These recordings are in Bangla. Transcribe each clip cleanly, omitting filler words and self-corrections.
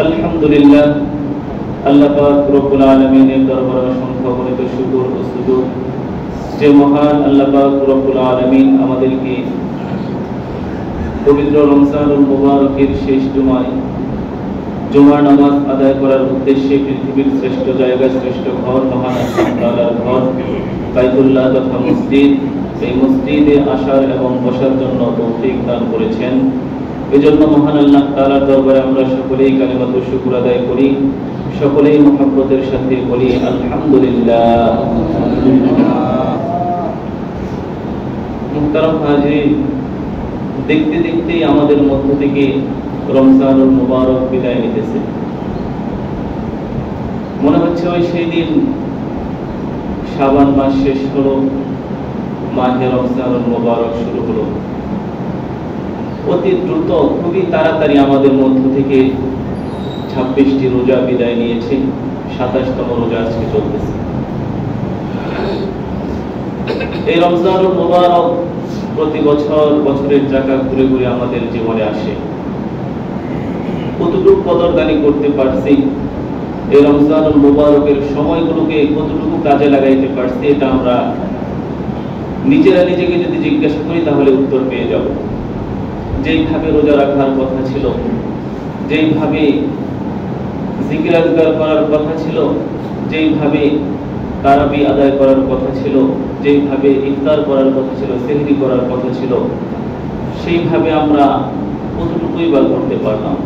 আলহামদুলিল্লাহ, আল্লাহ পাক রব্বুল আলামিনের দরবারে অসংখ্য গণিত শুকর ও সুজুদ যে মহান আল্লাহ পাক রব্বুল আলামিন আমাদেরকে পবিত্র রমজানুল মুবারকের শেষ জুমার নামাজ আদায় করার উদ্দেশ্যে পৃথিবীর শ্রেষ্ঠ জায়গা, শ্রেষ্ঠ ঘর, মহান আল্লাহ তাআলার ঘর বাইতুল্লাহ তথা মসজিদ, এই মসজিদে আসার এবং বসার জন্য তৌফিক দান করেছেন। এজন্য মহান আল্লাহ তাআলার দরবারে আমরা সকলেই কালিমাতুশ শুকর আদায় করি, সকলেই মুহাব্বতের সাথে বলি আলহামদুলিল্লাহ। মুহতারাম হাজিরিন, দেখতে দেখতেই আমাদের মধ্য থেকে রমজানুল মুবারক বিদায় নিতেছে। মনে হচ্ছে ওই সেই দিন শাবান মাস শেষ হলো, মাহে রমজানুল মুবারক শুরু হলো। অতি দ্রুত, খুবই তাড়াতাড়ি আমাদের মধ্য থেকে 26টি রোজা বিদায় নিয়েছে। 27তম রোজা আজকে চলতেছে। এই রমজানুল মুবারক প্রতি বছর বছরের চাকা ঘুরে ঘুরে আমাদের জীবনে আসে। কতটুকু কদরদানি করতে পারছি, এই রমজানুল মুবারকের সময়গুলোকে কতটুকু কাজে লাগাইতে পারছি, এটা আমরা নিজেরা নিজেকে যদি জিজ্ঞাসা করি তাহলে উত্তর পেয়ে যাব। যেইভাবে রোজা রাখার কথা ছিল, যেইভাবে জিকির আজকার করার কথা ছিল, যেইভাবে তারাবি আদায় করার কথা ছিল, যেইভাবে ইফতার করার কথা ছিল, সেহরি করার কথা ছিল, সেইভাবে আমরা কতটুকুই বা করতে পারলাম।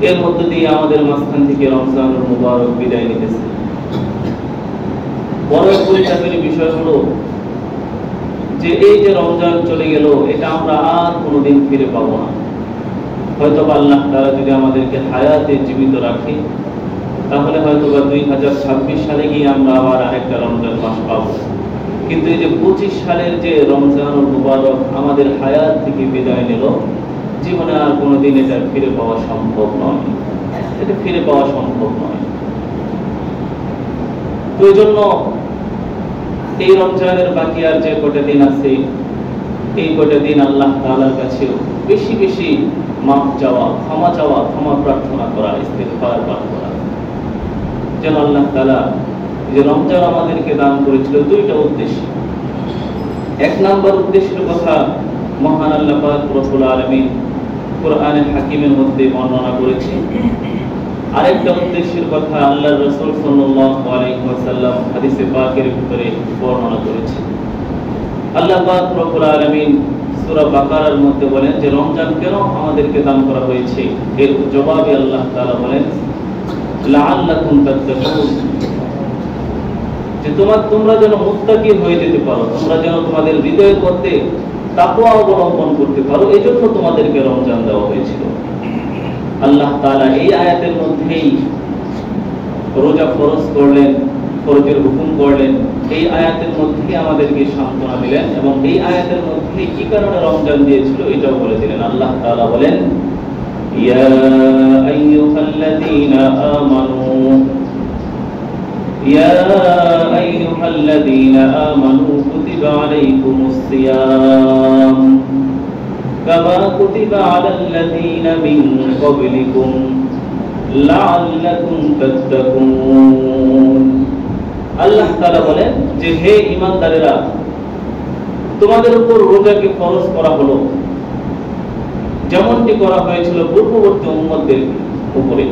এর মধ্য দিয়ে আমাদের মাঝখান থেকে রমজানুল মুবারক বিদায় নিতেছে। বড় পরিতাপের বিষয় হলো যে এই যে রমজান চলে গেল, এটা আমরা আর কোনোদিন ফিরে পাবো না। হয়তো আল্লাহ তাআলা যদি আমাদেরকে হায়াতে জীবিত রাখে, তাহলে হয়তো 2026 সালে গিয়ে আমরা আবার আরেকটা রমজান মাস পাবো। কিন্তু এই যে 25 সালের যে রমজানুল মুবারক আমাদের হায়াত থেকে বিদায় নিল, জীবনে আর কোনোদিন এটা ফিরে পাওয়া সম্ভব নয়। এটা ফিরে পাওয়া সম্ভব নয়। তো এই জন্য এই রমজানের বাকি আর যে কটা দিন আছে, এই কটা দিন আল্লাহ তাআলার কাছে বেশি বেশি মাফ চাওয়া, ক্ষমা চাওয়া, ক্ষমা প্রার্থনা করা, ইস্তিগফার পাঠ করা, যেন আল্লাহ তাআলা যে রমজান আমাদেরকে দান করেছিল দুইটা উদ্দেশ্য। এক নম্বর উদ্দেশ্যের কথা মহান আল্লাহ পাক রব্বুল আলামিন কোরআনে হাকিমের মধ্যে বর্ণনা করেছে। আরেকটা উদ্দেশ্যের কথা আল্লাহর রাসূল সাল্লাল্লাহু আলাইহি ওয়াসাল্লাম হাদিসে পাকের ভিতরে বর্ণনা করেছে। আল্লাহ পাক রব্বুল আলামিন সূরা বাকারার মধ্যে বলেন যে রমজান কেন আমাদেরকে দান করা হয়েছে, এর জবাবে আল্লাহ তাআলা বলেন লাআল্লাকুম তাত্তাকুন, যে তোমরা যেন মুত্তাকি হয়ে যেতে পারো, তোমরা যেন তোমাদের হৃদয়ের মধ্যে তাকওয়া অবলম্বন করতে পারো, এজন্য তোমাদেরকে রমজান দেওয়া হয়েছিল। আল্লাহ তাআলা এই আয়াতের মধ্যেই রোজা ফরজ করলেন, ফরজের হুকুম করলেন। এই আয়াতের মধ্যেই আমাদেরকে সান্ত্বনা দিলেন এবং এই আয়াতের মধ্যে কি কারণে রমজান দিয়েছিল এটাও বলে দিলেন। আল্লাহ তাআলা বলেন ইয়া আইয়ুহাল্লাযীনা আমানু يا أيها الذين آمنوا كتب عليكم الصيام كما كتب على الذين من قبلكم لعلكم تتقون। আল্লাহ তাআলা বলেন যে হে ঈমানদারেরা, তোমাদের উপর রোজাকে ফরজ করা হলো যেমনটি করা হয়েছিল পূর্ববর্তী উম্মতদের উপরে।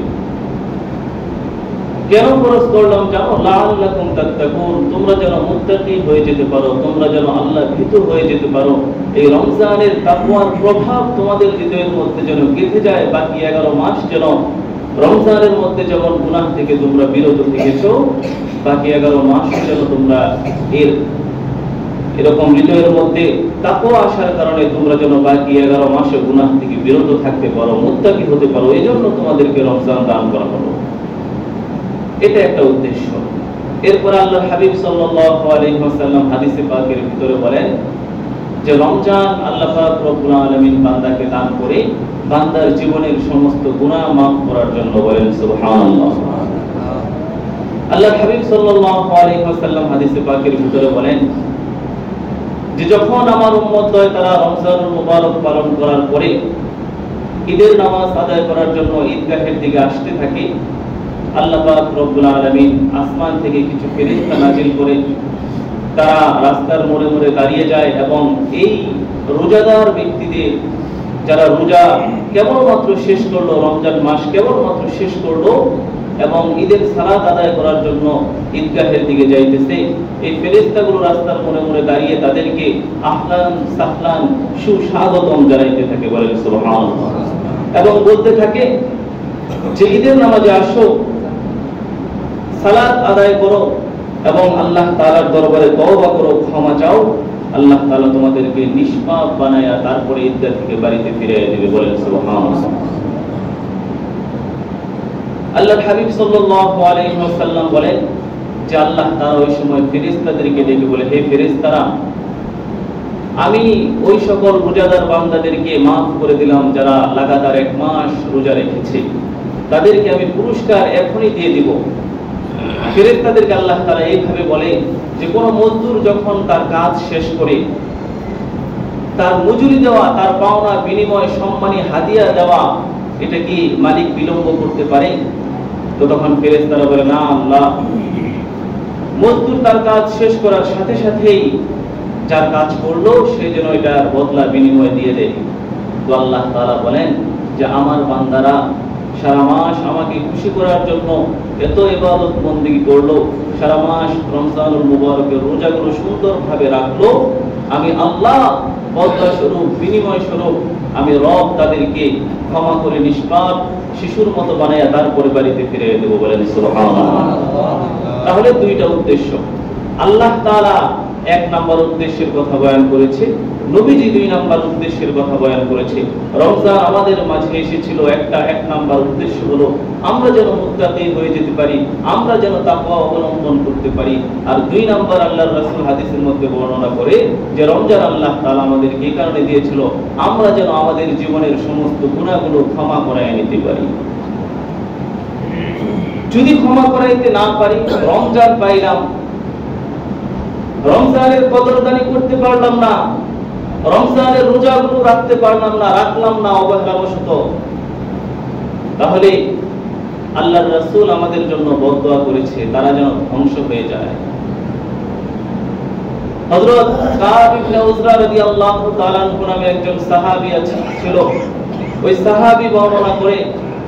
কেন ফরজ করলাম জানো? লাআল্লাকুম তাত্তাকুন, তোমরা যেন মুত্তাকি হয়ে যেতে পারো, তোমরা যেন আল্লাহ ভীত হয়ে যেতে পারো। এই রমজানের তাকওয়ার প্রভাব তোমাদের হৃদয়ের মধ্যে যেন গেঁথে যায়। বাকি 11 মাস যেন রমজানের মধ্যে যেমন গুনাহ থেকে তোমরা বিরত থেকেছো, বাকি 11 মাস যেন তোমরা এরকম হৃদয়ের মধ্যে তাকওয়া আসার কারণে তোমরা যেন বাকি 11 মাসে গুনাহ থেকে বিরত থাকতে পারো, মুত্তাকি হতে পারো। এজন্য তোমাদেরকে রমজান দান করা হলো। এটা একটা উদ্দেশ্য। এরপর আল্লাহর হাবিব সাল্লাল্লাহু আলাইহি ওয়াসাল্লাম হাদিসে পাকের ভিতরে বলেন যে রমজান আল্লাহ পাক রব্বুল আলামিন বান্দাকে দান করে বান্দার জীবনের সমস্ত গুনাহ মাফ করার জন্য। বলেন সুবহানাল্লাহ। আল্লাহর হাবিব সাল্লাল্লাহু আলাইহি ওয়াসাল্লাম হাদিসে পাকের ভিতরে বলেন যে যখন আমার উম্মতদ্বয় তারা রমজানুল মুবারক পালন করার পরে ঈদের নামাজ আদায় করার জন্য ঈদগাহের দিকে আসতে থাকে, আল্লাহ পাক রব্বুল আলামিন আসমান থেকে কিছু ফেরেশতা নাজিল করে তারা রাস্তার মোড়ে মোড়ে দাঁড়িয়ে যায় এবং এই রোজাদার ব্যক্তিদের যারা রোজা কেবলমাত্র শেষ করলো, রমজান মাস কেবলমাত্র শেষ করলো এবং ঈদের সালাত আদায় করার জন্য ঈদগাহের দিকে যাইতেছে, এই ফেরেশতাগুলো রাস্তার মোড়ে মোড়ে দাঁড়িয়ে তাদেরকে আহলান সাহলান সুস্বাগতম জানাইতে থাকে, বলেন সুবহানাল্লাহ, এবং বলতে থাকে যে ঈদের নামাজে আসো, সালাত আদায় করো এবং আল্লাহ তাআলার দরবারে তওবা করো, ক্ষমা চাও, আল্লাহ তাআলা তোমাদেরকে নিষ্পাপ বানায়া তারপরে ঈদগাহ থেকে বাড়িতে ফিরিয়ে দিবে, বলেন সুবহানাল্লাহ। আল্লাহর হাবিব সাল্লাল্লাহু আলাইহি ওয়াসাল্লাম বলেন যে আল্লাহ তাআলা ওই সময় ফেরেশতাদেরকে ডেকে বলে, হে ফেরেশতারা, আমি ওই সকল রোজাদার বান্দাদেরকে মাফ করে দিলাম যারা লাগাতার 1 মাস রোজা রেখেছে, তাদেরকে আমি পুরস্কার এখনই দিয়ে দিব। ফেরেশতাদেরকে আল্লাহ তাআলা এইভাবে বলে যে কোন মজদুর যখন তার কাজ শেষ করে তার মজুরি দেওয়া, তার পাওনা বিনিময় সম্মানী হাদিয়া দেওয়া, এটা কি মালিক বিলম্ব করতে পারে? তো তখন ফেরেশতারা বলে, না আল্লাহ, মজদুর তার কাজ শেষ করার সাথে সাথেই যার কাজ করলো সে যেন এটার বদলা বিনিময় দিয়ে দেয়। তো আল্লাহ তাআলা বলেন যে আমার বান্দারা সারা মাস আমাকে খুশি করার জন্য এত ইবাদত বন্দেগী করলো, সারা মাস রমজানুল মুবারকের রোজাগুলো সুন্দরভাবে রাখলো, আমি আল্লাহ বদলা স্বরূপ, বিনিময় স্বরূপ আমি রব তাদেরকে ক্ষমা করে নিষ্পাপ শিশুর মতো বানায়া তারপরে বাড়িতে ফিরে দেবো, বলেন সুবহানাল্লাহ। তাহলে দুইটা উদ্দেশ্য, আল্লাহ তাআলা 1 নাম্বার উদ্দেশ্যের কথা বয়ান করেছে, নবীজি 2 নাম্বার উদ্দেশ্যের কথা বয়ান করেছে। রমজান আমাদের মাঝে এসেছিল 1 নাম্বার উদ্দেশ্য হলো আমরা যেন মুত্তাকি হয়ে যেতে পারি, আমরা যেন তাকওয়া অবলম্বন করতে পারি। আর 2 নাম্বার আল্লাহর রাসূল হাদিসের মধ্যে বর্ণনা করে যে রমজান আল্লাহ তাআলা আমাদেরকে এই কারণে দিয়েছিল আমরা যেন আমাদের জীবনের সমস্ত গুনাহগুলো ক্ষমা করায় নিতে পারি। যদি ক্ষমা করাইতে না পারি, রমজান পাইলাম, রমজানের কদরদানি করতে পারলাম না, রমজানের রোজাগুলো রাখতে পারলাম না, রাখলাম না অবহেলাবশত, তাহলে আল্লাহর রাসূল আমাদের জন্য বদদোয়া করেছে তারা যেন ধ্বংস হয়ে যায়। হযরত কাব ইবনে উজরা রাদিয়াল্লাহু তাআলা আনহু নামে একজন সাহাবী ছিল, ওই সাহাবী বর্ণনা করে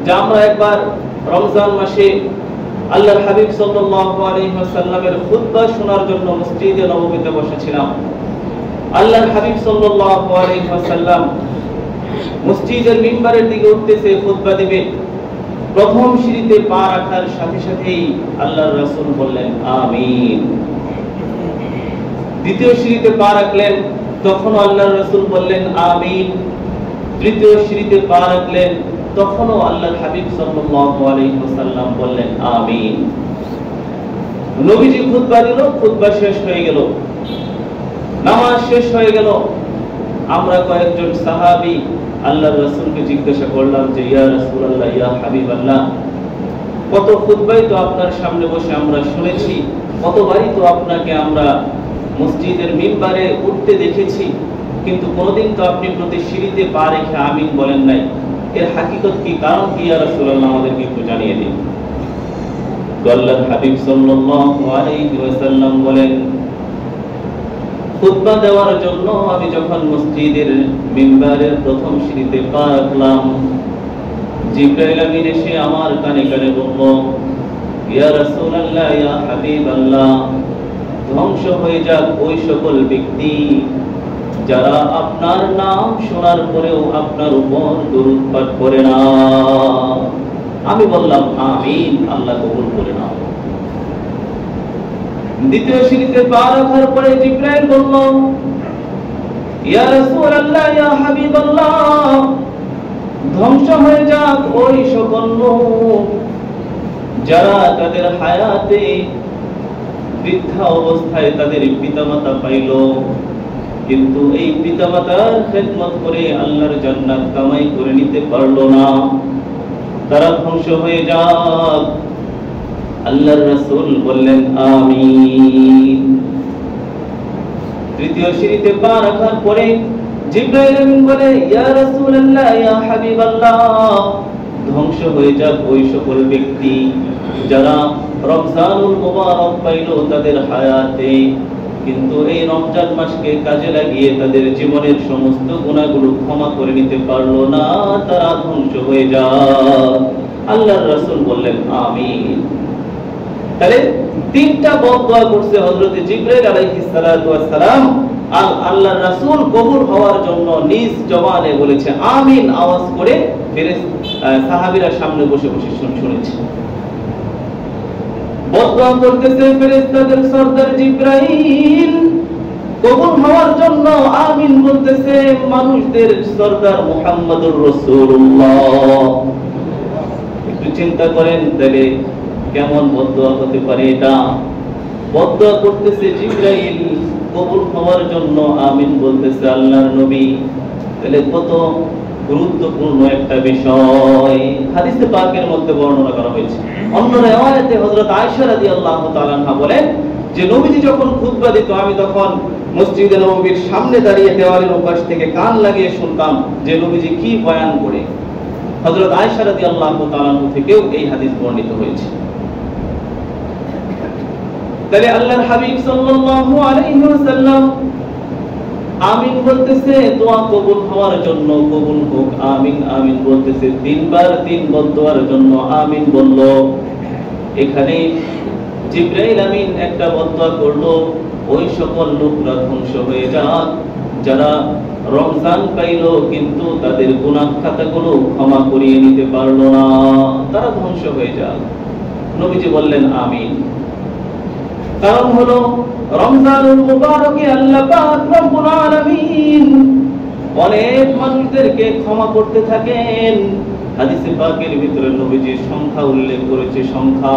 যে আমরা একবার রমজান মাসে আল্লাহর হাবিব সাল্লাল্লাহু আলাইহি ওয়াসাল্লামের খুতবা শোনার জন্য মসজিদে নববীতে বসেছিলাম। আল্লাহর হাবিব সাল্লাল্লাহু আলাইহি ওয়াসাল্লাম মসজিদের মিম্বারের দিকে উঠতেছে, খুতবা দিবে। প্রথম সিঁড়িতে পা রাখার সাথে সাথেই আল্লাহর রাসূল বললেন আমিন। দ্বিতীয় সিঁড়িতে পা রাখলেন, তখন আল্লাহর রাসূল বললেন আমিন। তৃতীয় সিঁড়িতে পা রাখলেন, তখনও আল্লাহর হাবিব সাল্লাল্লাহু আলাইহি ওয়াসাল্লাম বললেন আমিন। নবীজি খুতবা দিল, খুতবা শেষ হয়ে গেল, নামাজ শেষ হয়ে গেল। আমরা কয়েকজন সাহাবী আল্লাহর রাসূলকে জিজ্ঞাসা করলাম যে ইয়া রাসূলুল্লাহ, ইয়া হাবিবাল্লাহ, কত খুতবাই তো আপনার সামনে বসে আমরা শুনেছি, কতবারই তো আপনাকে আমরা মসজিদের মিম্বারে উঠতে দেখেছি, কিন্তু কোনোদিন তো আপনি প্রতি সিঁড়িতে পা রেখে আমিন বলেন নাই, এর হাকিকত কি, কারণ কি ইয়া রাসূলুল্লাহ, আমাদেরকে একটু জানিয়ে দিন। তো আল্লাহর হাবিব সাল্লাল্লাহু আলাইহি ওয়াসাল্লাম বলেন, খুতবা দেওয়ার জন্য আমি যখন মসজিদের মিম্বারের প্রথম সিঁড়িতে পা রাখলাম, জিবরাইল আমিন এসে আমার কানে কানে বলল, ইয়া রাসূলুল্লাহ, ইয়া হাবিবাল্লাহ, ধ্বংস হয়ে যাক ওই সকল ব্যক্তি যারা আপনার নাম শোনার পরেও আপনার উপর দরুদ পাঠ করে না। আমি বললাম আমিন, আল্লাহ কবুল করে নাও। দ্বিতীয় সিঁড়িতে পা রাখার পরে জিবরাইল বলল, ইয়া রাসূলুল্লাহ, ইয়া হাবিবাল্লাহ, ধ্বংস হয়ে যাক ওই সকল লোক যারা তাদের হায়াতে বৃদ্ধা অবস্থায় তাদের পিতামাতা পাইল, কিন্তু এই পিতামাতার খেদমত করে আল্লাহর জান্নাত কামাই করে নিতে পারলো না, তারা ধ্বংস হয়ে যাক। আল্লাহর রাসূল বললেন আমিন। তৃতীয় সিঁড়িতে পা রাখার পরে জিবরাইল আমিন বলে, ইয়া রাসূলুল্লাহ, ইয়া হাবিবাল্লাহ, ধ্বংস হয়ে যাক ওই সকল ব্যক্তি যারা রমজানুল মুবারক পাইল তাদের হায়াতে, কিন্তু এই রমজান মাসকে কাজে লাগিয়ে তাদের জীবনের সমস্ত গুনাহগুলো ক্ষমা করে নিতে পারলো না, তারা ধ্বংস হয়ে যাক। আল্লাহর রাসূল বললেন আমিন। তাহলে তিনটা বদদোয়া করছে হযরত জিবরাইল আলাইহিস সালাতু ওয়াস সালাম, আর আল্লাহর রাসূল কবুল হওয়ার জন্য নিজ জবানে বলেছে আমিন আওয়াজ করে, সাহাবীরা সামনে বসে বসে শুনেছে। বদদোয়া করতেছে ফেরেশতাদের সরদার জিবরাইল, কবুল হওয়ার জন্য আমিন বলতেছে মানুষদের সরদার মুহাম্মদুর রাসূলুল্লাহ। একটু চিন্তা করেন তাহলে কেমন বদদোয়া হতে পারে এটা। বদদোয়া করতেছে জিবরাইল, কবুল হওয়ার জন্য আমিন বলতেছে আল্লাহর নবী। তাহলে কত গুরুত্বপূর্ণ একটা বিষয় হাদিসে পাকের মধ্যে বর্ণনা করা হয়েছে। অন্য riwayate হযরত আয়েশা রাদিয়াল্লাহু তাআলা আনহা বলেন যে নবীজি যখন খুতবা দিত আমি তখন মসজিদে নববীর সামনে দাঁড়িয়ে দেওয়ালের ওপাশ থেকে কান লাগিয়ে শুনতাম যে নবীজি কি বয়ান করে। হযরত আয়েশা রাদিয়াল্লাহু তাআলা আনহা থেকেও এই হাদিস বর্ণিত হয়েছে। তাহলে আল্লাহর হাবিব সাল্লাল্লাহু আলাইহি ওয়াসাল্লাম আমিন বলতেছে দোয়া কবুল হওয়ার জন্য, কবুল হোক আমিন আমিন বলতেছে, তিনবার তিন বদদোয়ার জন্য আমিন বলল। এখানে জিবরাইল আমিন একটা বদদোয়া করলো, ওই সকল লোকরা ধ্বংস হয়ে যাক যারা রমজান পাইল কিন্তু তাদের গুনাহ খাতাগুলো ক্ষমা করিয়ে নিতে পারলো না, তারা ধ্বংস হয়ে যাক। নবীজি বললেন আমিন। কারণ হলো রমজানুল মুবারকে আল্লাহ পাক রব্বুল আলামিন অনেক মানুষদেরকে ক্ষমা করতে থাকেন। হাদিসে পাকের ভিতরে নবীজির সংখ্যা উল্লেখ করেছে, সংখ্যা।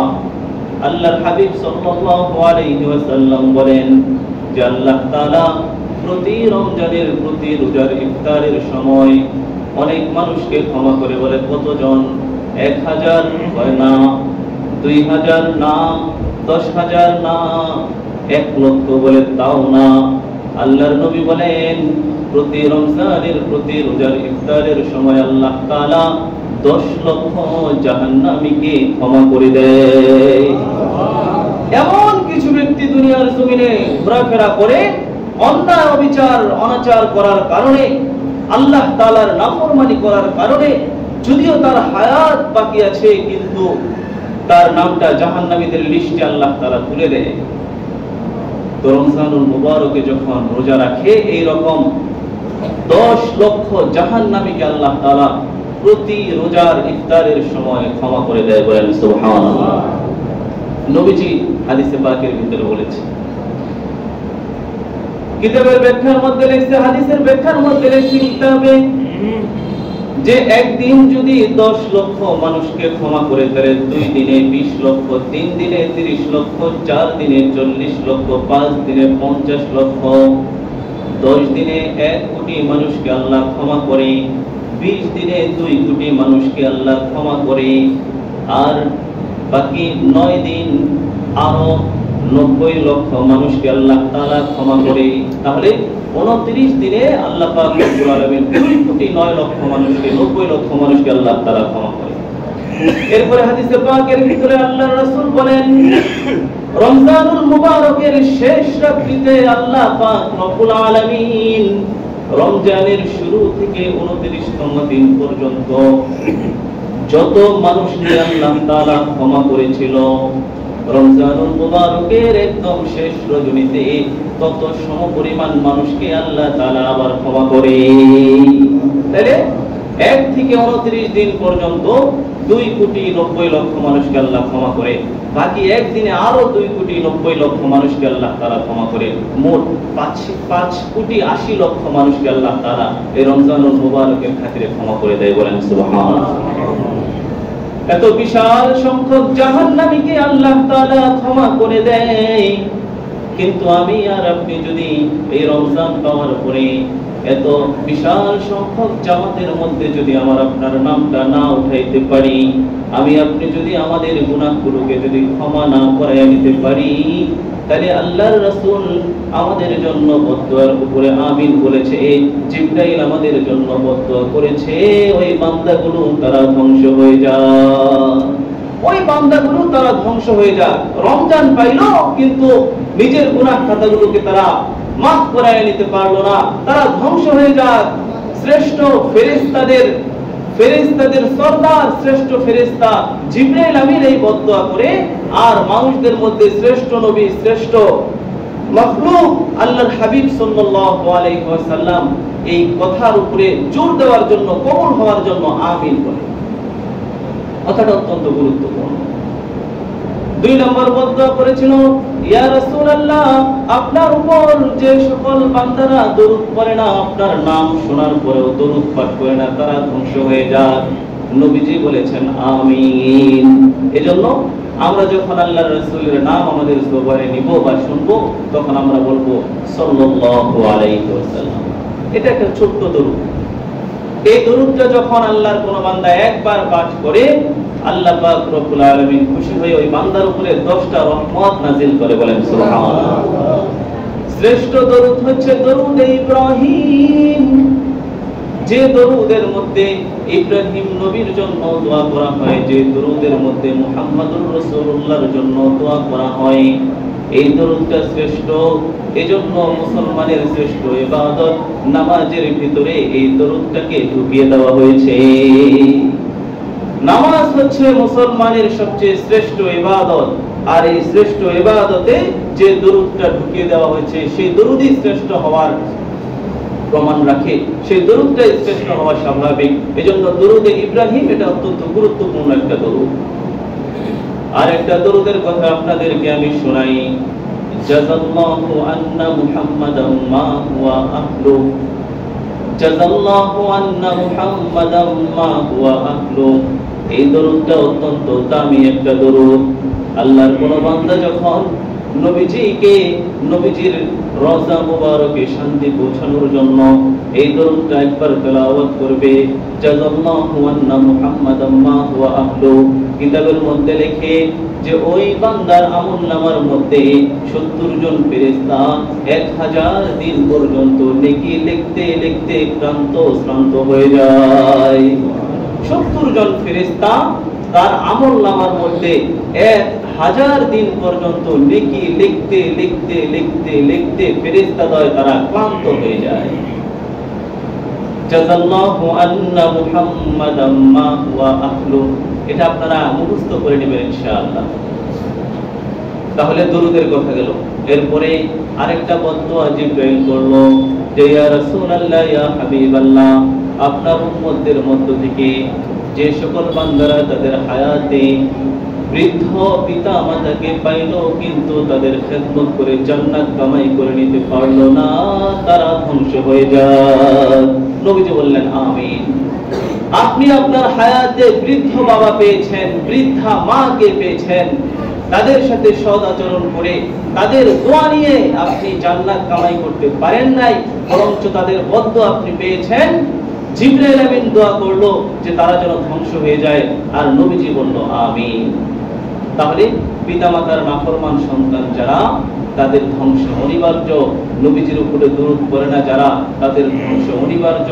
আল্লাহর হাবিব সাল্লাল্লাহু আলাইহি ওয়াসাল্লাম বলেন যে আল্লাহ তাআলা প্রতি রমজানের প্রতি রোজার ইফতারের সময় অনেক মানুষকে ক্ষমা করে। বলে কতজন? 1000 হয় না, 2000 না, 10,000 না, 1 লক্ষ বলে তাও না। আল্লাহর নবী বলেন প্রতি রমজানের প্রতি রোজার ইফতারের সময় আল্লাহ তাআলা 10 লক্ষ জাহান্নামীকে ক্ষমা করে দেয়। এমন কিছু ব্যক্তি দুনিয়ার জমিনে ঘোরাফেরা করে অন্যায় অবিচার অনাচার করার কারণে, আল্লাহ তাআলার নাফরমানি করার কারণে, যদিও তার হায়াত বাকি আছে কিন্তু তার নামটা জাহান্নামীদের লিস্টে আল্লাহ তাআলা তুলে দেয়। তো রমজানুল মুবারকে যখন রোজা রাখে এই রকম 10 লক্ষ জাহান্নামীকে আল্লাহ তাআলা প্রতি রোজার ইফতারের সময় ক্ষমা করে দেয়। বলেন সুবহানাল্লাহ। নবীজি হাদিসে পাকের ভিতরে বলেছে। কিতাবের ব্যাখ্যার মধ্যে লিখছে, হাদিসের ব্যাখ্যার মধ্যে লিখছে কিতাবে যে একদিন যদি 10 লক্ষ মানুষকে ক্ষমা করে দেয়, 2 দিনে 20 লক্ষ, 3 দিনে 30 লক্ষ, 4 দিনে 40 লক্ষ, 5 দিনে 50 লক্ষ, 10 দিনে 1 কোটি মানুষকে আল্লাহ ক্ষমা করে, 20 দিনে 2 কোটি মানুষকে আল্লাহ ক্ষমা করে, আর বাকি 9 দিন আরো 90 লক্ষ মানুষকে আল্লাহ তাআলা ক্ষমা করে। তাহলে 29 দিনে আল্লাহ পাক রব্বুল আলামিন 2 কোটি 9 লক্ষ মানুষকে, 90 লক্ষ মানুষকে আল্লাহ তাআলা ক্ষমা করে। এরপরে হাদিসে পাকের ভিতরে আল্লাহর রাসূল বলেন রমজানুল মুবারকের শেষ রাত্রিতে আল্লাহ পাক রব্বুল আলামিন রমজানের শুরু থেকে 29তম দিন পর্যন্ত যত মানুষকে আল্লাহ তাআলা ক্ষমা করেছিল, রমজানুল মুবারকের একদম শেষ রজনীতে তত সমপরিমাণ মানুষকে আল্লাহ তাআলা আবার ক্ষমা করে। তাহলে 1 থেকে 29 দিন পর্যন্ত 2 কোটি 90 লক্ষ মানুষকে আল্লাহ ক্ষমা করে, বাকি এক দিনে আরো 2 কোটি 90 লক্ষ মানুষকে আল্লাহ তাআলা ক্ষমা করে। মোট 5 কোটি 80 লক্ষ মানুষকে আল্লাহ তাআলা এই রমজানুল মুবারকের খাতিরে ক্ষমা করে দেয়। বলেন সুবহানাল্লাহ। এত বিশাল সংখ্যক জাহান্নামীকে আল্লাহ তাআলা ক্ষমা করে দেয়, কিন্তু আমি আর আপনি যদি এই রমজান পাওয়ার পরে এত বিশাল সংখ্যক জামাতের মধ্যে যদি আমার আপনার নামটা না উঠাইতে পারি, আমি আপনি যদি আমাদের গুনাহগুলোকে যদি ক্ষমা না করাইয়া নিতে পারি, তাহলে আল্লাহর রাসূল আমাদের জন্য বদদুয়ার উপরে আমিন বলেছে, জিবরাইল আমাদের জন্য বদদুয়া করেছে, ওই বান্দাগুলো তারা ধ্বংস হয়ে যায়, ওই বান্দাগুলো তারা ধ্বংস হয়ে যায়। রমজান পাইলো কিন্তু নিজের গুনাহ খাতাগুলোকে তারা মাফ করায় নিতে পারলো না, তারা ধ্বংস হয়ে যায়। শ্রেষ্ঠ ফেরেশতাদের সরদার, শ্রেষ্ঠ ফেরেশতা জিবরাইল আমিন এই বদদুয়া করে, আর মানুষদের মধ্যে শ্রেষ্ঠ নবী, শ্রেষ্ঠ মাখলুক আল্লাহর হাবিব সাল্লাল্লাহু আলাইহি ওয়াসাল্লাম এই কথার উপরে জোর দেওয়ার জন্য, কবুল হওয়ার জন্য আমিন বলে। কথাটা অত্যন্ত গুরুত্বপূর্ণ। 2 নম্বর বদদুয়া করেছিল, ইয়া রাসূলুল্লাহ, আপনার উপর যে সকল বান্দারা দরুদ পড়ে না, আপনার নাম শোনার পরেও দরুদ পাঠ করে না, তারা ধ্বংস হয়ে যায়। নবীজি বলেছেন আমিন। এজন্য আমরা যখন আল্লাহর রাসূলের নাম আমাদের জবানে নিব বা শুনবো, তখন আমরা বলবো সাল্লাল্লাহু আলাইহি ওয়াসাল্লাম। এটা একটা ছোট্ট দরুদ। এই দরুদটা যখন আল্লাহর কোন বান্দা একবার পাঠ করে, আল্লাহ পাক রব্বুল আলামিন খুশি হয়ে ওই বান্দার উপরে 10টা রহমত নাযিল করে, বলেন সুবহানাল্লাহ। শ্রেষ্ঠ দরুদ হচ্ছে দরুদ ইব্রাহিম, যে দরুদের মধ্যে ইব্রাহিম নবীর জন্য দোয়া করা হয়, যে দরুদের মধ্যে মুহাম্মদুর রাসূলুল্লাহর জন্য দোয়া করা হয়, এই দরুদটা শ্রেষ্ঠ। এজন্য মুসলমানের শ্রেষ্ঠ ইবাদত নামাজের ভিতরে এই দরুদটাকে ঢুকিয়ে দেওয়া হয়েছে। নামাজ হচ্ছে মুসলমানের সবচেয়ে শ্রেষ্ঠ ইবাদত, আর এই শ্রেষ্ঠ ইবাদতে যে দরুদটা ঢুকিয়ে দেওয়া হয়েছে, সেই দরুদই শ্রেষ্ঠ হওয়ার প্রমাণ রাখে, সেই দরুদটাই শ্রেষ্ঠ হওয়া স্বাভাবিক। এজন্য দরুদে ইব্রাহিম এটা অত্যন্ত গুরুত্বপূর্ণ একটা দরুদ। আর একটা দরুদের কথা আপনাদেরকে আমি শোনাই, জাযাল্লাহু আন্না মুহাম্মাদাম মা হুয়া আহলু, জাযাল্লাহু আন্না মুহাম্মাদাম মা হুয়া আহলু। এই দরুদটা অত্যন্ত দামি একটা দরুদ। আল্লাহর কোন বান্দা যখন নবীজিকে, নবীজির রওজা মুবারকে শান্তি পৌঁছানোর জন্য এই দরুদটা একবার তেলাওয়াত করবে, জাযাল্লাহু আন্না মুহাম্মাদাম মা হুয়া আহলু, কিতাবের মধ্যে লেখে যে ওই বান্দার আমলনামার মধ্যে 70 জন ফেরেশতা 1000 দিন পর্যন্ত নেকি লিখতে লিখতে শ্রান্ত হয়ে যায়। 70 জন ফেরেশতা তার আমলনামার মধ্যে 1000 দিন পর্যন্ত নেকি লিখতে লিখতে লিখতে লিখতে ফেরেশতাদ্বয় তারা ক্লান্ত হয়ে যায়। জাযাল্লাহু আন্না মুহাম্মাদাম মা হুয়া আহলু, এটা আপনারা মুখস্থ করে নেবেন ইনশাআল্লাহ। তাহলে দরুদের কথা গেল। এরপরে আরেকটা বদদুয়া জিবরাইল করলো যে ইয়া রাসূলুল্লাহ, ইয়া হাবিবাল্লাহ, আপনার উম্মতদের মধ্য থেকে যে সকল বান্দারা তাদের হায়াতে বৃদ্ধ পিতা মাতাকে পাইলো কিন্তু তাদের খেদমত করে জান্নাত কামাই করে নিতে পারলো না, তারা ধ্বংস হয়ে যায়। নবীজি বললেন আমিন। আপনি আপনার হায়াতে বৃদ্ধ বাবা পেয়েছেন, বৃদ্ধা মাকে পেয়েছেন, তাদের সাথে সৎ আচরণ করে তাদের দোয়া নিয়ে আপনি জান্নাত কামাই করতে পারেন নাই, বরঞ্চ তাদের বদদুয়া আপনি পেয়েছেন। জিবরাইল আমিন দোয়া করলো যে তারা যেন ধ্বংস হয়ে যায়, আর নবীজি বলল আমিন। তাহলে পিতামাতার নাফরমান সন্তান যারা, তাদের ধ্বংস অনিবার্য। নবীজির উপরে দরুদ পড়ে না যারা, তাদের ধ্বংস অনিবার্য।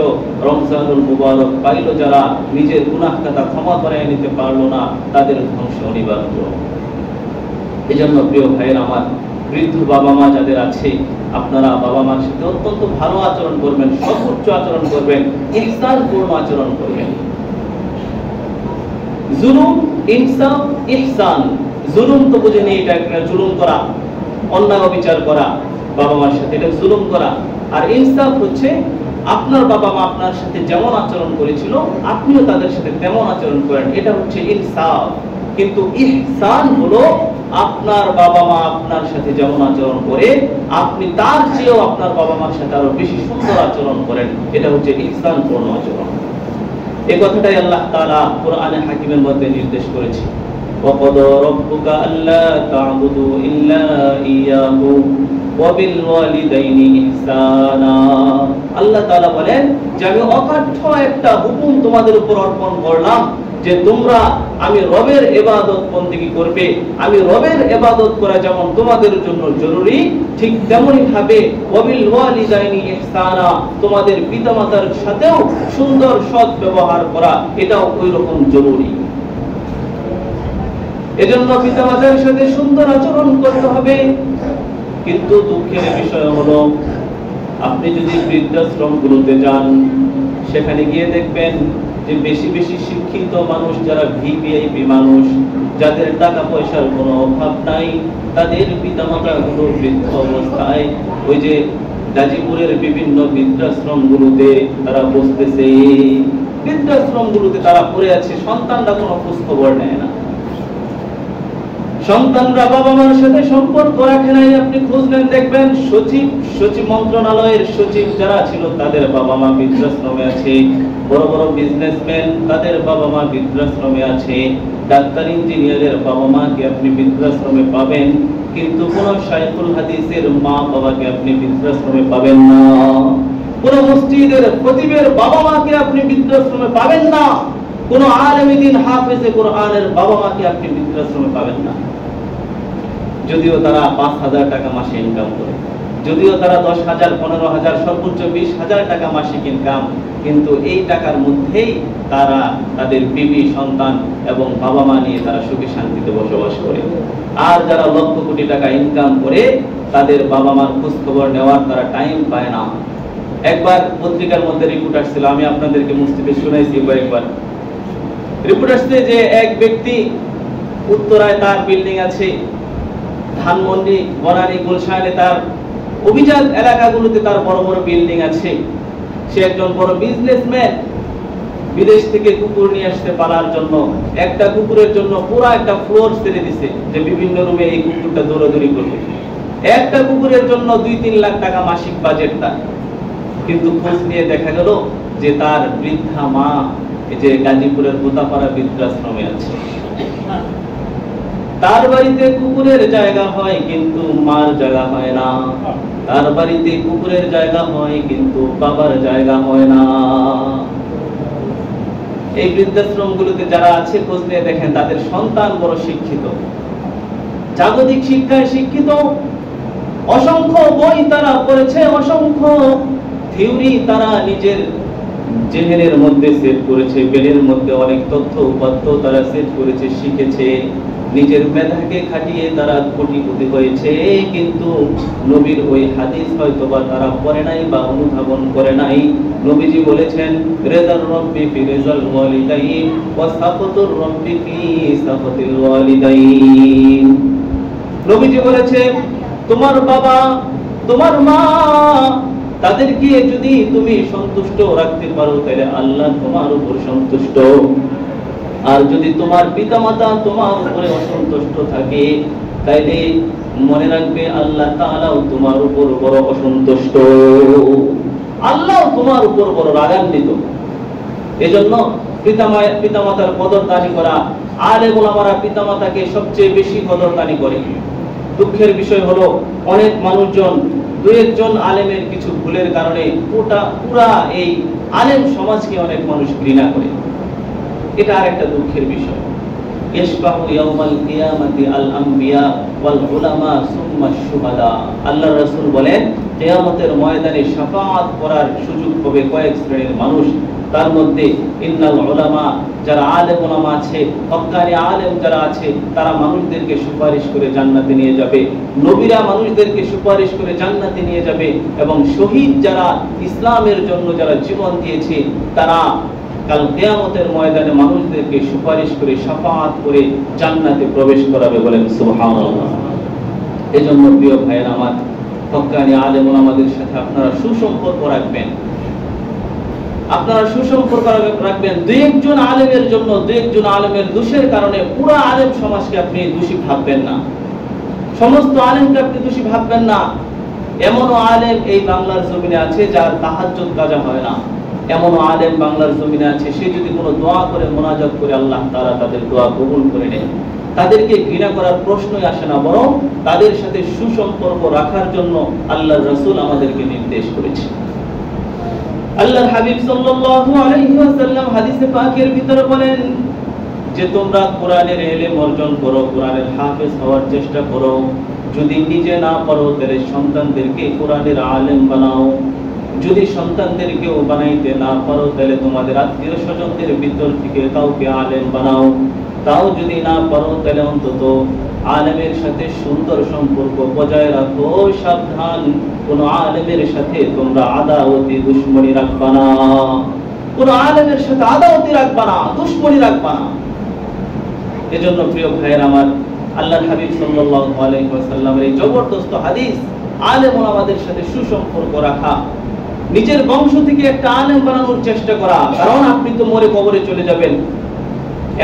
রমজানুল মুবারক পাইল যারা, নিজের গুনাহ খাতা ক্ষমা করে নিতে পারলো না, তাদের ধ্বংস অনিবার্য। এজন্য প্রিয় ভাইয়ের আমার, বৃদ্ধ বাবা মা যাদের আছে, আপনারা বাবা মার সাথে অত্যন্ত ভালো আচরণ করবেন, সর্বোচ্চ আচরণ করবেন, ইহসানপূর্ণ আচরণ করবেন। জুলুম, ইনসাফ, ইহসান। জুলুম তো বুঝেনি, এটা একটা জুলুম করা, অন্যায় বিচার করা বাবা মার সাথে, এটা জুলুম করা। আর ইনসাফ হচ্ছে আপনার বাবা মা আপনার সাথে যেমন আচরণ করেছিল আপনিও তাদের সাথে তেমন আচরণ করেন, এটা হচ্ছে ইনসাফ। কিন্তু ইহসান হলো আপনার বাবা মা আপনার সাথে যেমন আচরণ করে আপনি তার চেয়েও আপনার বাবা মার সাথে আরো বেশি সুন্দর আচরণ করেন, এটা হচ্ছে ইহসানপূর্ণ আচরণ। এই কথাটাই আল্লাহ তাআলা কোরআনে হাকিমের মধ্যে নির্দেশ করেছে, ওয়াকাদা রাব্বুকা আল্লা তা'বুদু ইল্লা ইয়্যাহু ওয়া বিল ওয়ালিদাইনি ইহসানা। আল্লাহ তাআলা বলেন যে আমি অকাঠ্য একটা হুকুম তোমাদের উপর অর্পণ করলাম যে তোমরা আমি রবের ইবাদত বন্দেগী করবে। আমি রবের ইবাদত করা যেমন তোমাদের জন্য জরুরি, ঠিক তেমনি ভাবে ওয়া বিল ওয়ালিদাইনি ইহসানা, তোমাদের পিতামাতার সাথেও সুন্দর সৎ ব্যবহার করা এটাও ওই রকম জরুরি। এজন্য পিতামাতার সাথে সুন্দর আচরণ করতে হবে। কিন্তু দুঃখের বিষয় হলো আপনি যদি বৃদ্ধাশ্রমগুলোতে যান, সেখানে গিয়ে দেখবেন যে বেশি বেশি শিক্ষিত মানুষ, যারা ভিভিআইপি মানুষ, যাদের টাকা পয়সার কোনো অভাব নাই, তাদের পিতামাতা গুলো বৃদ্ধ অবস্থায় ওই যে গাজীপুরের বিভিন্ন বৃদ্ধাশ্রমগুলোতে তারা বসতেছে, বৃদ্ধাশ্রমগুলোতে তারা পড়ে আছে, সন্তানরা কোনো খোঁজ খবর নেয় না। সন্তানরা বাবা মার সাথে সম্পর্ক রাখে নাই। আপনি খোঁজ নেন, দেখবেন সচিব মন্ত্রণালয়ের সচিব যারা ছিল তাদের বাবা মা বৃদ্ধাশ্রমে আছে, বড় বড় বিজনেসম্যান তাদের বাবা মা বৃদ্ধাশ্রমে আছে, ডাক্তার ইঞ্জিনিয়ারের বাবা মাকে আপনি বৃদ্ধাশ্রমে পাবেন, কিন্তু কোন শাইখুল হাদিসের মা বাবাকে আপনি বৃদ্ধাশ্রমে পাবেন না। কোন মসজিদের খতিবের বাবা মাকে আপনি বৃদ্ধাশ্রমে পাবেন না। কোন আলেমে দ্বীন হাফেজে কোরআনের বাবা মাকে আপনি বৃদ্ধাশ্রমে পাবেন না। যদিও তারা 5,000 টাকা মাসে ইনকাম করে, যদিও তারা 10,000, 15,000, সর্বোচ্চ 20,000 টাকা মাসিক ইনকাম, কিন্তু এই টাকার মধ্যেই তারা তাদের বিবি, সন্তান এবং বাবা মা নিয়ে তারা সুখে শান্তিতে বসবাস করে। আর যারা লক্ষ কোটি টাকা ইনকাম করে, তাদের বাবা মার খোঁজ খবর নেওয়ার তারা টাইম পায় না। একবার পত্রিকার মধ্যে রিপোর্ট আসছিল, আমি আপনাদেরকে মুস্তিফে শুনাইছি একবার। রিপোর্ট আসছে যে এক ব্যক্তি উত্তরায় তার বিল্ডিং আছে, ধানমন্ডি, বনানী, গুলশানে তার অভিজাত এলাকাগুলোতে তার বড় বড় বিল্ডিং আছে। সে একজন বড় বিজনেসম্যান, বিদেশ থেকে কুকুর নিয়ে আসতে পালার জন্য একটা কুকুরের জন্য পুরো একটা ফ্লোর ছেড়ে দিছে, যে বিভিন্ন রুমে এই কুকুরটা দৌড়াদৌড়ি করবে। একটা কুকুরের জন্য 2-3 লাখ টাকা মাসিক বাজেট তার। কিন্তু খোঁজ নিয়ে দেখা গেল যে তার বৃদ্ধা মা এই যে গাজীপুরের গোতাপাড়া বৃদ্ধাশ্রমে আছে। তার বাড়িতে কুকুরের জায়গা হয় কিন্তু মার জায়গা হয় না। তার বাড়িতে কুকুরের জায়গা হয় কিন্তু বাবার জায়গা হয় না। এই বৃদ্ধাশ্রমগুলোতে যারা আছে খোঁজ নিয়ে দেখেন তাদের সন্তান বড় শিক্ষিত, জাগতিক শিক্ষায় শিক্ষিত, অসংখ্য বই তারা পড়েছে, অসংখ্য থিওরি তারা নিজের জেহেনের মধ্যে সেট করেছে, ব্রেনের মধ্যে অনেক তথ্য উপাত্ত তারা সেট করেছে, শিখেছে, নিজের মেধাকে খাটিয়ে তারা কোটিপতি হয়েছে। কিন্তু নবীর ওই হাদিস হয়তো বা তারা পড়ে নাই বা অনুধাবন করে নাই। নবীজি বলেছেন, রিদার রাব্বি ফি রিজাল ওয়ালিদাইন ওয়া সাফাতুর রাব্বি ফি সাফাতিল ওয়ালিদাইন। নবীজি বলেছেন, তোমার বাবা, তোমার মা, তাদেরকে যদি তুমি সন্তুষ্ট রাখতে পারো তাহলে আল্লাহ তোমার উপর সন্তুষ্ট। আর যদি তোমার পিতামাতা তোমার উপরে অসন্তুষ্ট থাকে তাইলে মনে রাখবে আল্লাহ তাআলাও তোমার উপর বড় অসন্তুষ্ট, আল্লাহ তোমার উপর বড় রাগান্বিত। এজন্য পিতামাতার কদরদানি করা, আলেম ওলামারা পিতামাতাকে সবচেয়ে বেশি কদরদানি করে। দুঃখের বিষয় হলো অনেক মানুষজন, 2-1 আলেমের কিছু ভুলের কারণে পুরা এই আলেম সমাজকে অনেক মানুষ ঘৃণা করে। এটা আরেকটা দুঃখের বিষয়। ইশফাউ ইয়াউমাল কিয়ামাতি আল আমবিয়া ওয়াল উলামা সুম্মা শুহাদা। আল্লাহর রাসূল বলেন, কিয়ামতের ময়দানে শাফাআত করার সুযোগ হবে কয়েক শ্রেণীর মানুষ। তার মধ্যে ইন্নাল উলামা, যারা আলেম ওলামা আছে, হক্কানি আলেম যারা আছে, তারা মানুষদেরকে সুপারিশ করে জান্নাতে নিয়ে যাবে। নবীরা মানুষদেরকে সুপারিশ করে জান্নাতে নিয়ে যাবে। এবং শহীদ যারা ইসলামের জন্য যারা জীবন দিয়েছে, তারা কাল কিয়ামতের ময়দানে মানুষদেরকে সুপারিশ করে শাফাআত করে জান্নাতে প্রবেশ করাবে। বলেন সুবহানাল্লাহ। এজন্য প্রিয় ভাইয়েরা আমার, হক্কানি আলেম ওলামাদের সাথে আপনারা সুসম্পর্ক রাখবেন। আপনারা সুসম্পর্ক রাখবেন। 2-1 আলেমের জন্য, 2-1 আলেমের দোষের কারণে পুরো আলেম সমাজকে আপনি দোষী ভাববেন না, সমস্ত আলেমকে আপনি দোষী ভাববেন না। এমনও আলেম এই বাংলার জমিনে আছে যার তাহাজ্জুদ কাজা হয় না, এমন আলেম বাংলার জমিনে আছে, সে যদি কোনো দোয়া করে মোনাজাত করে আল্লাহ তাআলা তাদের দোয়া কবুল করে নেন। তাদেরকে ঘৃণা করার প্রশ্নই আসে না, বরং তাদের সাথে সুসম্পর্ক রাখার জন্য আল্লাহর রাসূল আমাদেরকে নির্দেশ করেছে। আল্লাহর হাবিব সাল্লাল্লাহু আলাইহি ওয়াসাল্লাম হাদিসে পাকের ভিতরে বলেন যে তোমরা কোরআনের ইলম অর্জন করো, কোরআনের হাফেজ হওয়ার চেষ্টা করো। যদি নিজে না পারো তাহলে সন্তানদেরকে কোরআনের আলেম বানাও। যদি সন্তানদেরকেও বানাইতে না পারো তাহলে তোমাদের আত্মীয় স্বজনদের ভিতর থেকে কাউকে আলেম বানাও। তাও যদি না পারো তাহলে অন্তত আলেমের সাথে সুন্দর সম্পর্ক বজায় রাখো। সাবধান, কোন আলেমের সাথে তোমরা আদাওয়াতি দুশমনি রাখবা না। কোন আলেমের সাথে আদাওয়াতি রাখবা না, দুশমনি রাখবা না। এজন্য প্রিয় ভাইয়েরা আমার, আল্লাহর হাবিব সাল্লাল্লাহু আলাইহি ওয়াসাল্লামের এই জবরদস্ত হাদিস, আলেম ওলামাদের সাথে সুসম্পর্ক রাখা, নিজের বংশ থেকে একটা আলেম বানানোর চেষ্টা করা। কারণ আপনি তো মরে কবরে চলে যাবেন,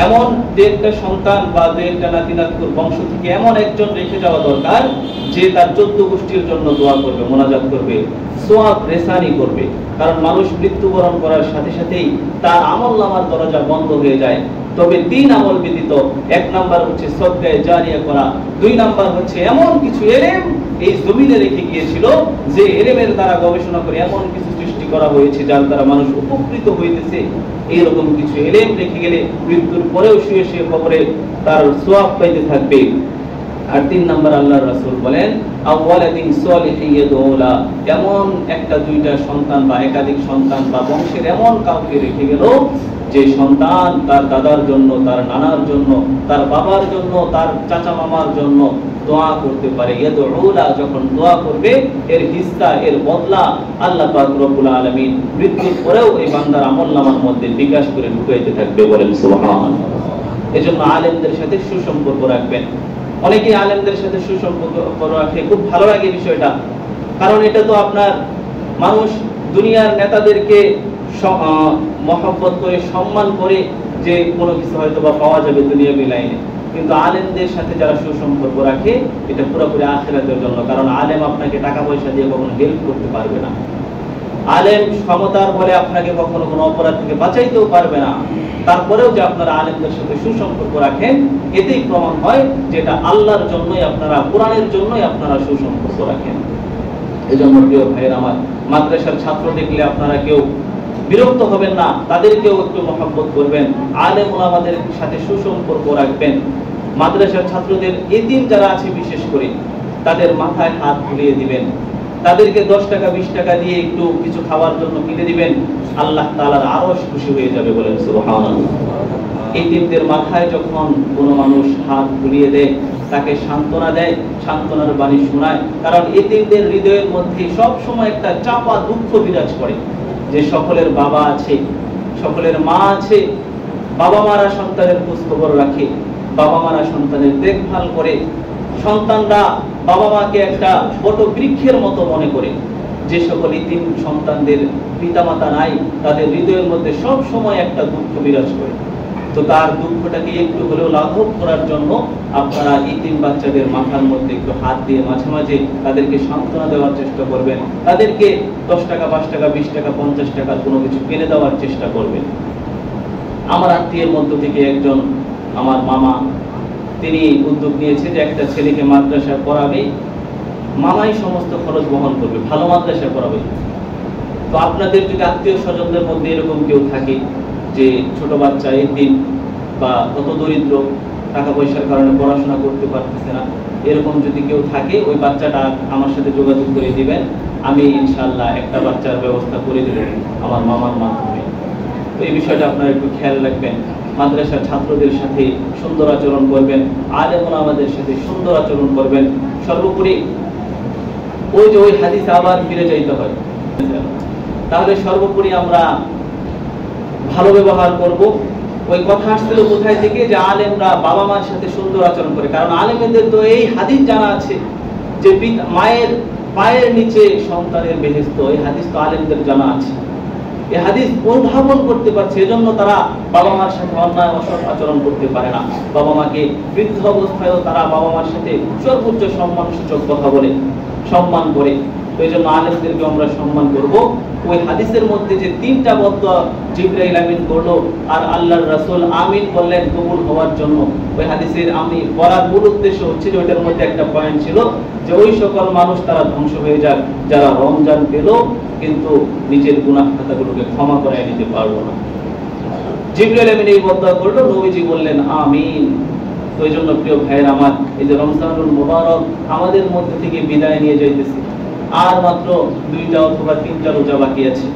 এমন যে একটা সন্তান বা যে একটা নাতি নাতকুর বংশ থেকে এমন একজন রেখে যাওয়া দরকার যে তার 14 গোষ্ঠীর জন্য দোয়া করবে, মোনাজাত করবে, সওয়াব রেসানি করবে। কারণ মানুষ মৃত্যুবরণ করার সাথে সাথেই তার আমলনামার দরজা বন্ধ হয়ে যায়। তবে 3 আমল ব্যতীত, 1 নাম্বার হচ্ছে সদকায়ে জারিয়া করা, 2 নাম্বার হচ্ছে এমন কিছু ইলম এই জমিনে রেখে গিয়েছিল যে ইলমের দ্বারা গবেষণা করে এমন কিছু সৃষ্টি করা হয়েছে যার দ্বারা মানুষ উপকৃত হইতেছে। এইরকম কিছু ইলম রেখে গেলে মৃত্যুর পরেও শুয়ে শুয়ে কবরে তার সওয়াব পাইতে থাকবে। আর 3 নাম্বার আল্লাহর রাসূল বলেন আওয়ালাদিন সালিহিন ইয়াদউলা, এমন একটা 2টা সন্তান বা একাধিক সন্তান বা বংশের এমন কাউকে রেখে গেল যে সন্তান তার দাদার জন্য, তার নানার জন্য, তার বাবার জন্য, তার চাচা মামার জন্য দোয়া করতে পারে। ইয়াদউলা, যখন দোয়া করবে এর হিস্সা, এর বদলা আল্লাহ পাক রব্বুল আলামিন মৃত্যুর পরেও এই বান্দার আমলনামার মধ্যে বিকাশ করে ঢুকাইতে থাকবে। বলেন সুবহানাল্লাহ। এজন্য আলেমদের সাথে সুসম্পর্ক রাখবেন। অনেকে আলেমদের সাথে সুসম্পর্ক রাখে, খুব ভালো লাগে বিষয়টা। কারণ এটা তো আপনার মানুষ দুনিয়ার নেতাদেরকে মহব্বত করে, সম্মান করে যে কোনো কিছু হয়তো বা পাওয়া যাবে দুনিয়াবি লাইনে, কিন্তু আলেমদের সাথে যারা সুসম্পর্ক রাখে এটা পুরোপুরি আখিরাতের জন্য। কারণ আলেম আপনাকে টাকা পয়সা দিয়ে কখনো হেল্প করতে পারবে না, আলেম ক্ষমতার বলে আপনাকে কখনো কোনো অপরাধ থেকে বাঁচাইতেও পারবে না। তারপরেও যে আপনারা আলেমদের সাথে সুসম্পর্ক রাখেন, এতেই প্রমাণ হয় যে এটা আল্লাহর জন্যই আপনারা, কোরআনের জন্যই আপনারা সুসম্পর্ক রাখেন। এজন্য প্রিয় ভাইয়ের আমার, মাদ্রাসার ছাত্র দেখলে আপনারা কেউ বিরক্ত হবেন না, তাদেরকেও একটু মহব্বত করবেন, আলেম ওলামাদের সাথে সুসম্পর্ক রাখবেন। মাদ্রাসার ছাত্রদের এতিম যারা আছে বিশেষ করে, তাদের মাথায় হাত বুলিয়ে দিবেন, তাদেরকে 10 টাকা 20 টাকা দিয়ে একটু কিছু খাওয়ার জন্য কিনে দিবেন, আল্লাহ তাআলার আরশ খুশি হয়ে যাবে। বলেন সুবহানাল্লাহ। এতিমদের মাথায় যখন কোনো মানুষ হাত বুলিয়ে দেয়, তাকে সান্ত্বনা দেয়, সান্ত্বনার বাণী শোনায়। কারণ এতিমদের হৃদয়ের মধ্যে সব সময় একটা চাপা দুঃখ বিরাজ করে যে সকলের বাবা আছে, সকলের মা আছে, বাবা মারা সন্তানের খোঁজ খবর রাখে, বাবা মারা সন্তানের দেখভাল করে, সন্তানরা বাবা মাকে একটা বট বৃক্ষের মতো মনে করে। যে সকল ইতিম সন্তানদের পিতামাতা নাই, তাদের হৃদয়ের মধ্যে সব সময় একটা দুঃখ বিরাজ করে। তো তার দুঃখটাকে একটু হলেও লাঘব করার জন্য আপনারা ইতিম বাচ্চাদের মাথার মধ্যে একটু হাত দিয়ে মাঝে মাঝে তাদেরকে সান্ত্বনা দেওয়ার চেষ্টা করবেন, তাদেরকে 10 টাকা 5 টাকা 20 টাকা 50 টাকার কোনো কিছু কিনে দেওয়ার চেষ্টা করবেন। আমার আত্মীয়ের মধ্য থেকে একজন আমার মামা, তিনি উদ্যোগ নিয়েছে যে একটা ছেলেকে মাদ্রাসায় পড়াবে, মামাই সমস্ত খরচ বহন করবে, ভালো মাদ্রাসায় পড়াবে। তো আপনাদের যদি আত্মীয় স্বজনদের মধ্যে এরকম কেউ থাকে যে ছোট বাচ্চা, এতিম বা কত দরিদ্র, টাকা পয়সার কারণে পড়াশোনা করতে পারতেছে না, এরকম যদি কেউ থাকে, ওই বাচ্চাটা আমার সাথে যোগাযোগ করে দিবেন, আমি ইনশাআল্লাহ একটা বাচ্চার ব্যবস্থা করে দেব আমার মামার মাধ্যমে। তো এই বিষয়টা আপনারা একটু খেয়াল রাখবেন। মাদ্রাসার ছাত্রদের সাথে সুন্দর আচরণ করবেন, আলেম ওলামাদের সাথে সুন্দর আচরণ করবেন। সর্বোপরি ওই হাদিসে আবার ফিরে যাইতে হয়, তাহলে সর্বোপরি আমরা ভালো ব্যবহার করব। ওই কথা আসছিল কোথায় থেকে, যে আলেমরা বাবা মার সাথে সুন্দর আচরণ করে। কারণ আলেমদের তো এই হাদিস জানা আছে যে মায়ের পায়ের নিচে সন্তানের বেহেশত, এই হাদিস তো আলেমদের জানা আছে। এই হাদিস অনুধাবন করতে পারছে, এজন্য তারা বাবা মার সাথে অন্যায় অসৎ আচরণ করতে পারে না। বাবা মাকে বৃদ্ধ অবস্থায়ও তারা বাবা মার সাথে সর্বোচ্চ সম্মানসূচক কথা বলে, সম্মান করে। তো এই জন্য আলেমদেরকে আমরা সম্মান করব। ওই হাদিসের মধ্যে যে 3টা বদদোয়া জিবরাইল আমিন করলো আর আল্লাহর রাসূল আমিন বললেন কবুল হওয়ার জন্য, ওই হাদিসের আমি বলার মূল উদ্দেশ্য হচ্ছে যে ওইটার মধ্যে একটা পয়েন্ট ছিল যে ওই সকল মানুষ তারা ধ্বংস হয়ে যাক যারা রমজান পেল কিন্তু নিজের গুনাহ খাতাগুলোকে ক্ষমা করে নিতে পারলো না। জিবরাইল আমিন এই বদদোয়া করলো, নবীজি বললেন আমিন। তো এই জন্য প্রিয় ভাইয়ের আমার, এই যে রমজানুল মুবারক আমাদের মধ্যে থেকে বিদায় নিয়ে যাইতেছে, আর মাত্র 2টা অথবা 3টা রোজা বাকি আছে।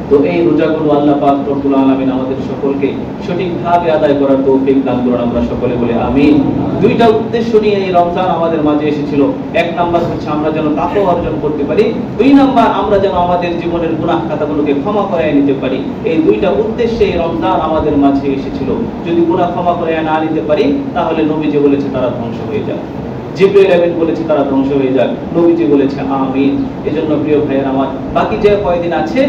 তো এই রোজাগুলো আল্লাহ পাক রব্বুল আলামিন আমাদের সকলকে সঠিকভাবে আদায় করার তৌফিক দান করুন, আমরা সকলে বলি আমিন। 2টা উদ্দেশ্য নিয়ে এই রমজান আমাদের মাঝে এসেছিল। 1 নাম্বার হচ্ছে আমরা যেন তাকওয়া অর্জন করতে পারি, 2 নাম্বার আমরা যেন আমাদের জীবনের গুনাহ খাতাগুলোকে ক্ষমা করে নিতে পারি। এই 2টা উদ্দেশ্যে এই রমজান আমাদের মাঝে এসেছিল। যদি গুনাহ ক্ষমা করে না নিতে পারি তাহলে নবীজি বলেছে তারা ধ্বংস হয়ে যায়, জিবরাইল আমিন বলেছে তারা ধ্বংস হয়ে যাক, নবীজি বলেছে আমিন। এজন্য প্রিয় ভাইয়ের আমার, বাকি যে কয়দিন আছে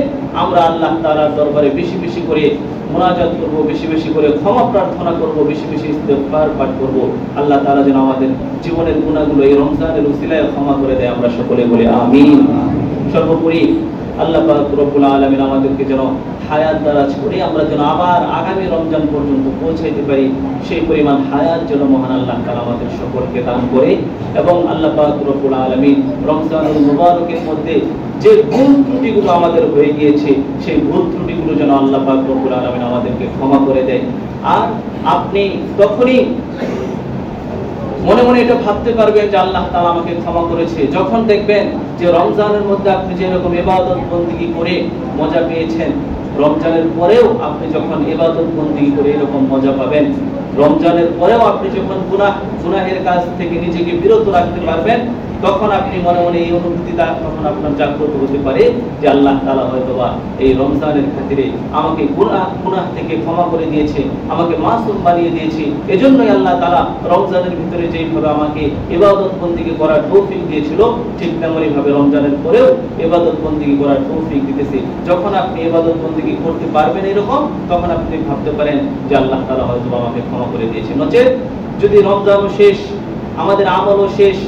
আমরা আল্লাহ তাআলার দরবারে বেশি বেশি করে মুনাজাত করব, বেশি বেশি করে ক্ষমা প্রার্থনা করব, বেশি বেশি ইস্তিগফার পাঠ করব। আল্লাহ তাআলা যেন আমাদের জীবনের গুনাহগুলো এই রমজানের উসিলায় ক্ষমা করে দেয়, আমরা সকলে বলি আমিন। সর্বোপরি আল্লাহ পাক রব্বুল আলামিন আমাদেরকে যেন হায়াত দারাজ করে আমরা যেন আবার আগামী রমজান পর্যন্ত পৌঁছাইতে পারি, সেই পরিমাণ হায়াত যেন মহান আল্লাহ তাআলা আমাদের সকলকে দান করে। এবং আল্লাহ পাক রব্বুল আলামিন রমজানুল মুবারকের মধ্যে যে ভুল ত্রুটিগুলো আমাদের হয়ে গিয়েছে সেই ভুল ত্রুটিগুলো যেন আল্লাহ পাক রব্বুল আলামিন আমাদেরকে ক্ষমা করে দেয়। আর আপনি তখনই মনে মনে এটা ভাবতে পারবেন যে আল্লাহ তাআলা আমাকে ক্ষমা করেছে যখন দেখবেন যে রমজানের মধ্যে আপনি যেরকম ইবাদত বন্দেগী করে মজা পেয়েছেন, রমজানের পরেও আপনি যখন ইবাদত বন্দেগী করে এরকম মজা পাবেন, রমজানের পরেও আপনি যখন গুনাহের কাজ থেকে নিজেকে বিরত রাখতে পারবেন, তখন আপনি মনে মনে এই অনুভূতিটা তখন আপনার জাগ্রত হতে পারে যে আল্লাহ তাআলা হয়তোবা এই রমজানের খাতিরে আমাকে গুনাহ থেকে ক্ষমা করে দিয়েছে, আমাকে মাসুম বানিয়ে দিয়েছে। এজন্যই আল্লাহ তাআলা রমজানের ভিতরে যেইভাবে আমাকে ইবাদত বন্দেগী করার তৌফিক দিয়েছিল, ঠিক তেমনি ভাবে রমজানের পরেও ইবাদত বন্দেগী করার তৌফিক দিতেছে। যখন আপনি ইবাদত বন্দেগী করতে পারবেন এরকম, তখন আপনি ভাবতে পারেন যে আল্লাহ তাআলা হয়তোবা আমাকে ক্ষমা করে দিয়েছে। নচেত যদি রমজানও শেষ, আমাদের আমলও শেষ,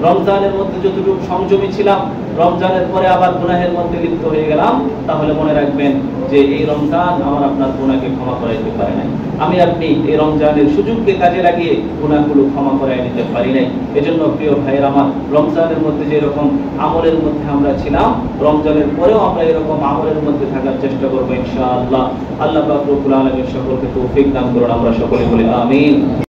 রমজানের মধ্যে যতটুকু সংযমী ছিলাম রমজানের পরে আবার গুনাহের মধ্যে লিপ্ত হয়ে গেলাম, তাহলে মনে রাখবেন যে এই রমজান আমার আপনার গুনাহকে ক্ষমা করাইতে পারে নাই। আমি আপনি এই রমজানের সুযোগকে কাজে লাগিয়ে গুনাহগুলো ক্ষমা করাই নিতে পারি নাই। এজন্য প্রিয় ভাইয়ের আমার, রমজানের মধ্যে যে এরকম আমলের মধ্যে আমরা ছিলাম, রমজানের পরেও আমরা এরকম আমলের মধ্যে থাকার চেষ্টা করবো ইনশাআল্লাহ। আল্লাহ পাক রব্বুল আলামিন সকলকে তৌফিক দান করুন, আমরা সকলে বলি আমিন।